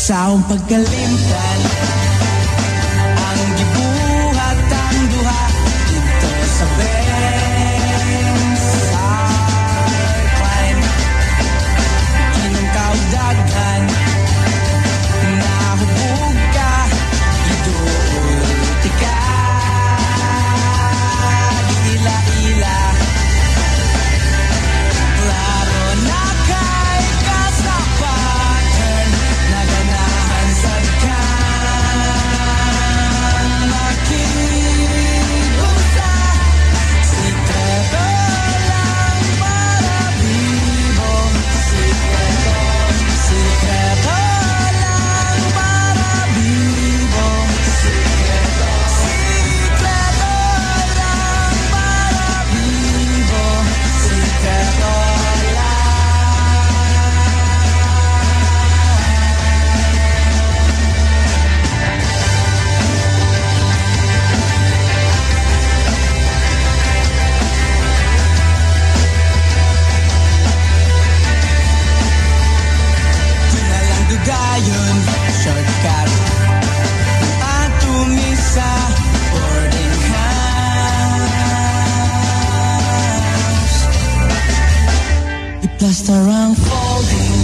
Sa akong pagkalimtan ang gibuhat ang duha dito sa Benz Climb inong kaudaghan nahubog ka idulti ka ila-ila klaro na kay kasapatan naganahan sa ka makiusa sikreto lang para vivo sikreto lang para vivo sikreto lang para vivo sikreto lang dugayon shortcut atumi sa boarding house i-plaster ang folding